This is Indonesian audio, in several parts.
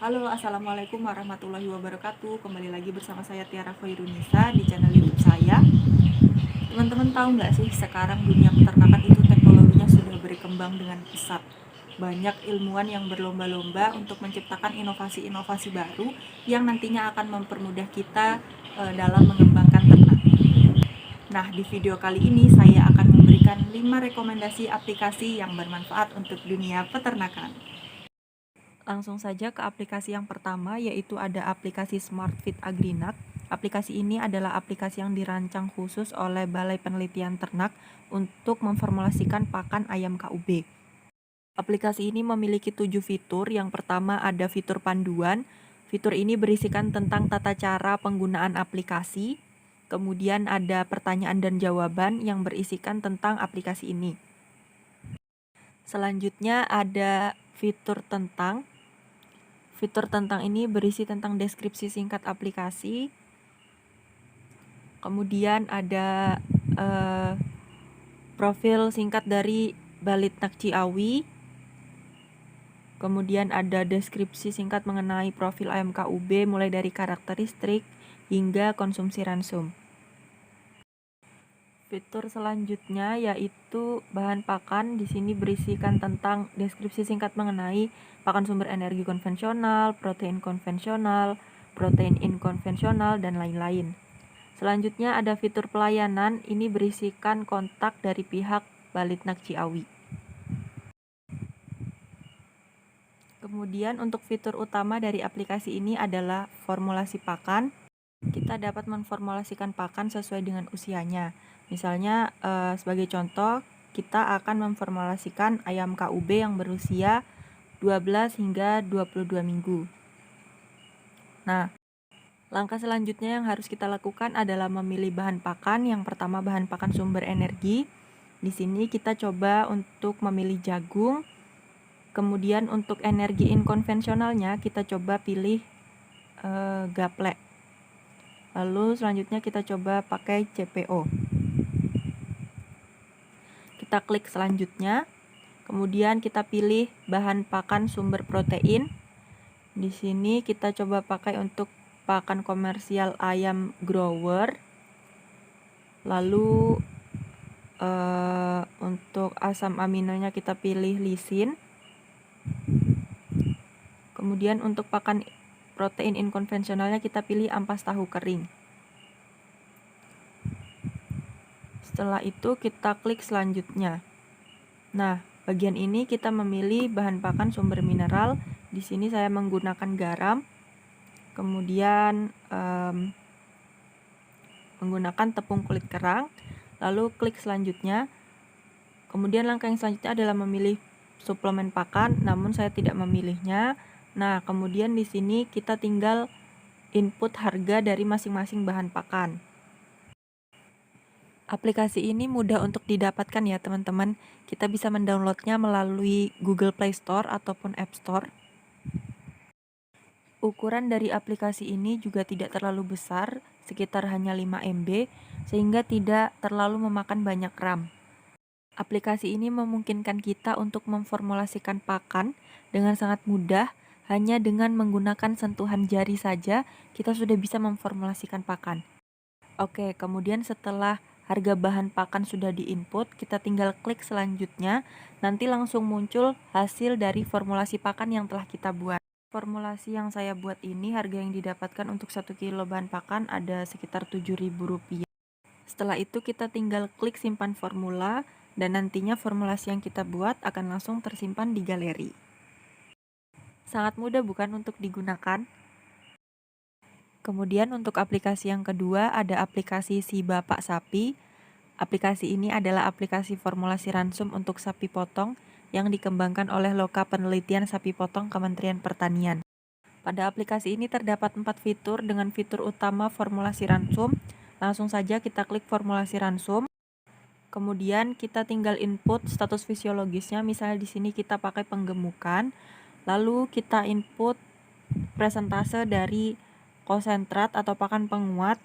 Halo, Assalamualaikum warahmatullahi wabarakatuh. Kembali lagi bersama saya Tiara Khairunisa di channel YouTube saya. Teman-teman tahu nggak sih, sekarang dunia peternakan itu teknologinya sudah berkembang dengan pesat. Banyak ilmuwan yang berlomba-lomba untuk menciptakan inovasi-inovasi baru yang nantinya akan mempermudah kita dalam mengembangkan ternak. Nah, di video kali ini saya akan memberikan 5 rekomendasi aplikasi yang bermanfaat untuk dunia peternakan. Langsung saja ke aplikasi yang pertama, yaitu ada aplikasi SmartFeed Agrinak. Aplikasi ini adalah aplikasi yang dirancang khusus oleh Balai Penelitian Ternak untuk memformulasikan pakan ayam KUB. Aplikasi ini memiliki 7 fitur. Yang pertama ada fitur panduan. Fitur ini berisikan tentang tata cara penggunaan aplikasi. Kemudian ada pertanyaan dan jawaban yang berisikan tentang aplikasi ini. Selanjutnya ada fitur tentang. Fitur tentang ini berisi tentang deskripsi singkat aplikasi. Kemudian ada profil singkat dari Balitnak Ciawi. Kemudian ada deskripsi singkat mengenai profil ayam KUB mulai dari karakteristik hingga konsumsi ransum. Fitur selanjutnya yaitu bahan pakan. Di sini berisikan tentang deskripsi singkat mengenai pakan sumber energi konvensional, protein konvensional, protein inkonvensional, dan lain-lain. Selanjutnya ada fitur pelayanan. Ini berisikan kontak dari pihak Balitnak Ciawi. Kemudian untuk fitur utama dari aplikasi ini adalah formulasi pakan. Kita dapat memformulasikan pakan sesuai dengan usianya. Misalnya sebagai contoh, kita akan memformulasikan ayam KUB yang berusia 12 hingga 22 minggu. Nah, langkah selanjutnya yang harus kita lakukan adalah memilih bahan pakan. Yang pertama bahan pakan sumber energi. Di sini kita coba untuk memilih jagung. Kemudian untuk energi inkonvensionalnya kita coba pilih gaplek. Lalu selanjutnya kita coba pakai CPO. Kita klik selanjutnya. Kemudian kita pilih bahan pakan sumber protein. Di sini kita coba pakai untuk pakan komersial ayam grower. Lalu untuk asam aminonya kita pilih lisin. Kemudian untuk pakan protein inkonvensionalnya kita pilih ampas tahu kering. Setelah itu kita klik selanjutnya. Nah, bagian ini kita memilih bahan pakan sumber mineral. Di sini saya menggunakan garam. Kemudian menggunakan tepung kulit kerang. Lalu klik selanjutnya. Kemudian langkah yang selanjutnya adalah memilih suplemen pakan, namun saya tidak memilihnya. Nah, kemudian di sini kita tinggal input harga dari masing-masing bahan pakan. Aplikasi ini mudah untuk didapatkan ya teman-teman. Kita bisa mendownloadnya melalui Google Play Store ataupun App Store. Ukuran dari aplikasi ini juga tidak terlalu besar, sekitar hanya 5 MB, sehingga tidak terlalu memakan banyak RAM. Aplikasi ini memungkinkan kita untuk memformulasikan pakan dengan sangat mudah. Hanya dengan menggunakan sentuhan jari saja, kita sudah bisa memformulasikan pakan. Oke, kemudian setelah harga bahan pakan sudah diinput, kita tinggal klik selanjutnya. Nanti langsung muncul hasil dari formulasi pakan yang telah kita buat. Formulasi yang saya buat ini, harga yang didapatkan untuk 1 kilo bahan pakan ada sekitar Rp7.000. Setelah itu kita tinggal klik simpan formula, dan nantinya formulasi yang kita buat akan langsung tersimpan di galeri. Sangat mudah bukan untuk digunakan? Kemudian untuk aplikasi yang kedua ada aplikasi Si Bapak Sapi. Aplikasi ini adalah aplikasi formulasi ransum untuk sapi potong yang dikembangkan oleh Loka Penelitian Sapi Potong Kementerian Pertanian. Pada aplikasi ini terdapat 4 fitur dengan fitur utama formulasi ransum. Langsung saja kita klik formulasi ransum. Kemudian kita tinggal input status fisiologisnya, misalnya di sini kita pakai penggemukan. Lalu kita input presentase dari konsentrat atau pakan penguat.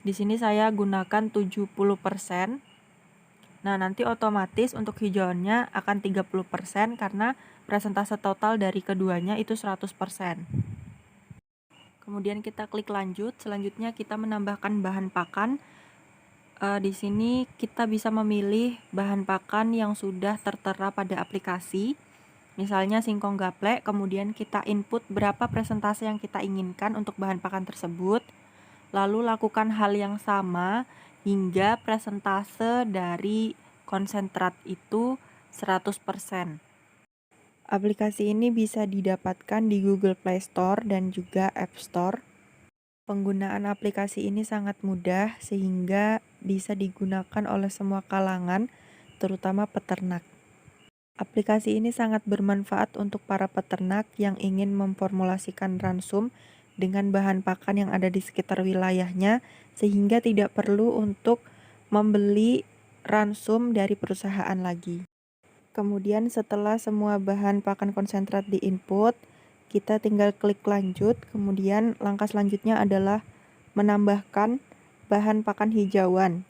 Di sini saya gunakan 70%. Nah, nanti otomatis untuk hijauannya akan 30% karena presentase total dari keduanya itu 100%. Kemudian kita klik lanjut. Selanjutnya kita menambahkan bahan pakan. Di sini kita bisa memilih bahan pakan yang sudah tertera pada aplikasi. Misalnya singkong gaplek, kemudian kita input berapa presentase yang kita inginkan untuk bahan pakan tersebut. Lalu lakukan hal yang sama hingga presentase dari konsentrat itu 100%. Aplikasi ini bisa didapatkan di Google Play Store dan juga App Store. Penggunaan aplikasi ini sangat mudah sehingga bisa digunakan oleh semua kalangan, terutama peternak. Aplikasi ini sangat bermanfaat untuk para peternak yang ingin memformulasikan ransum dengan bahan pakan yang ada di sekitar wilayahnya, sehingga tidak perlu untuk membeli ransum dari perusahaan lagi. Kemudian setelah semua bahan pakan konsentrat diinput, kita tinggal klik lanjut. Kemudian langkah selanjutnya adalah menambahkan bahan pakan hijauan.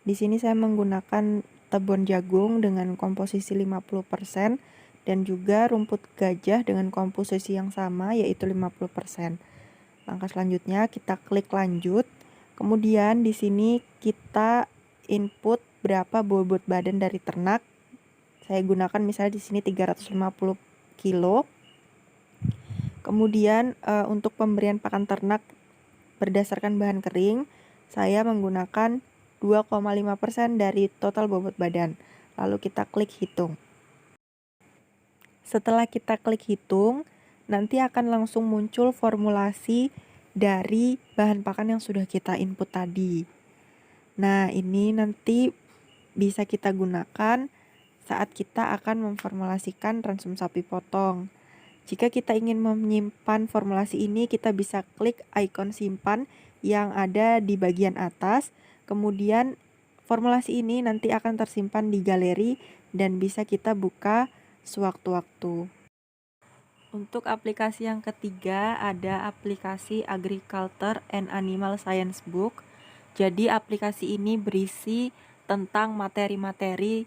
Di sini saya menggunakan tebon jagung dengan komposisi 50% dan juga rumput gajah dengan komposisi yang sama yaitu 50%. Langkah selanjutnya kita klik lanjut. Kemudian di sini kita input berapa bobot badan dari ternak. Saya gunakan misalnya di sini 350 kilo. Kemudian untuk pemberian pakan ternak berdasarkan bahan kering, saya menggunakan 2,5% dari total bobot badan. Lalu kita klik hitung. Setelah kita klik hitung, nanti akan langsung muncul formulasi dari bahan pakan yang sudah kita input tadi. Nah, ini nanti bisa kita gunakan saat kita akan memformulasikan ransum sapi potong. Jika kita ingin menyimpan formulasi ini, kita bisa klik ikon simpan yang ada di bagian atas. Kemudian formulasi ini nanti akan tersimpan di galeri dan bisa kita buka sewaktu-waktu. Untuk aplikasi yang ketiga ada aplikasi Agriculture and Animal Science Book. Jadi aplikasi ini berisi tentang materi-materi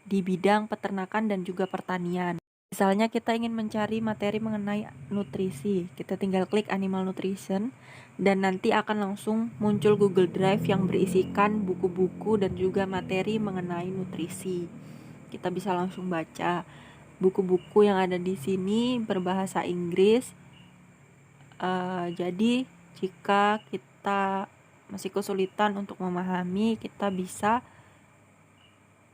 di bidang peternakan dan juga pertanian. Misalnya kita ingin mencari materi mengenai nutrisi, kita tinggal klik Animal Nutrition dan nanti akan langsung muncul Google Drive yang berisikan buku-buku dan juga materi mengenai nutrisi. Kita bisa langsung baca. Buku-buku yang ada di sini berbahasa Inggris. Jadi jika kita masih kesulitan untuk memahami, kita bisa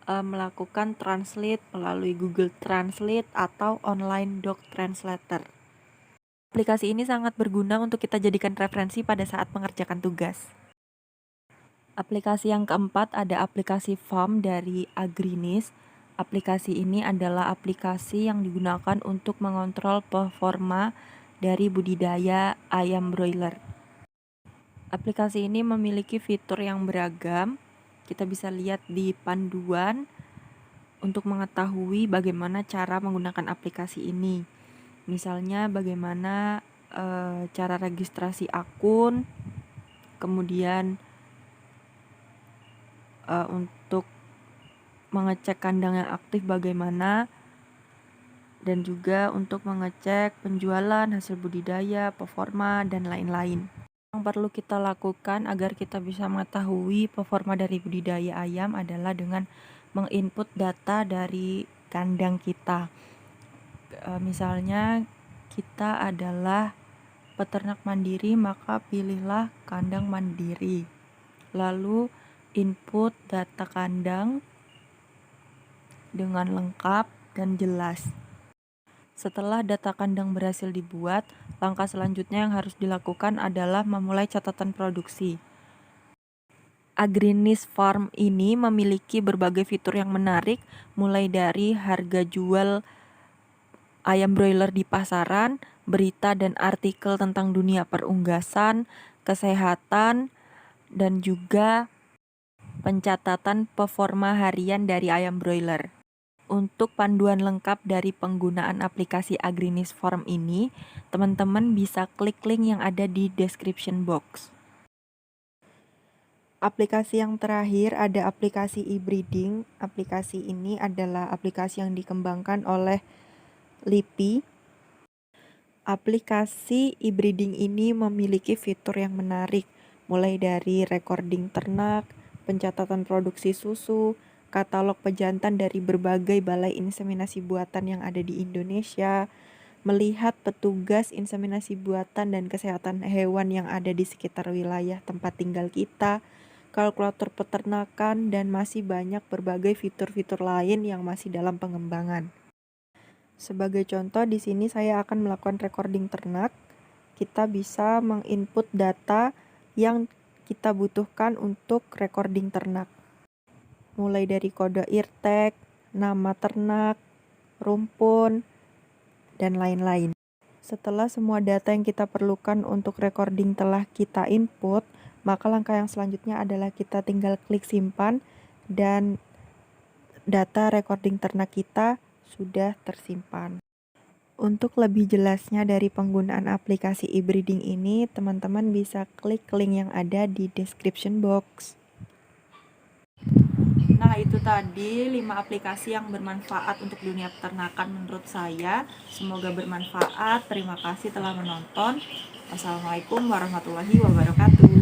melakukan translate melalui Google Translate atau online doc translator. Aplikasi ini sangat berguna untuk kita jadikan referensi pada saat mengerjakan tugas. Aplikasi yang keempat ada aplikasi Farm dari Agrinis. Aplikasi ini adalah aplikasi yang digunakan untuk mengontrol performa dari budidaya ayam broiler. Aplikasi ini memiliki fitur yang beragam. Kita bisa lihat di panduan untuk mengetahui bagaimana cara menggunakan aplikasi ini. Misalnya bagaimana cara registrasi akun, kemudian untuk mengecek kandang yang aktif bagaimana, dan juga untuk mengecek penjualan, hasil budidaya, performa, dan lain-lain. Yang perlu kita lakukan agar kita bisa mengetahui performa dari budidaya ayam adalah dengan menginput data dari kandang kita. Misalnya kita adalah peternak mandiri, maka pilihlah kandang mandiri. Lalu input data kandang dengan lengkap dan jelas. Setelah data kandang berhasil dibuat, langkah selanjutnya yang harus dilakukan adalah memulai catatan produksi. Agrinis Farm ini memiliki berbagai fitur yang menarik, mulai dari harga jual ayam broiler di pasaran, berita dan artikel tentang dunia perunggasan, kesehatan, dan juga pencatatan performa harian dari ayam broiler. Untuk panduan lengkap dari penggunaan aplikasi Agrinis Farm ini, teman-teman bisa klik link yang ada di description box. Aplikasi yang terakhir ada aplikasi e-breeding. Aplikasi ini adalah aplikasi yang dikembangkan oleh LIPI. Aplikasi e-breeding ini memiliki fitur yang menarik, mulai dari recording ternak, pencatatan produksi susu, katalog pejantan dari berbagai balai inseminasi buatan yang ada di Indonesia, melihat petugas inseminasi buatan dan kesehatan hewan yang ada di sekitar wilayah tempat tinggal kita, kalkulator peternakan, dan masih banyak berbagai fitur-fitur lain yang masih dalam pengembangan. Sebagai contoh, di sini saya akan melakukan recording ternak. Kita bisa menginput data yang kita butuhkan untuk recording ternak. Mulai dari kode IRTEC, nama ternak, rumpun, dan lain-lain. Setelah semua data yang kita perlukan untuk recording telah kita input, maka langkah yang selanjutnya adalah kita tinggal klik simpan dan data recording ternak kita sudah tersimpan. Untuk lebih jelasnya dari penggunaan aplikasi e-breeding ini, teman-teman bisa klik link yang ada di description box. Nah, itu tadi 5 aplikasi yang bermanfaat untuk dunia peternakan menurut saya. Semoga bermanfaat. Terima kasih telah menonton. Wassalamualaikum warahmatullahi wabarakatuh.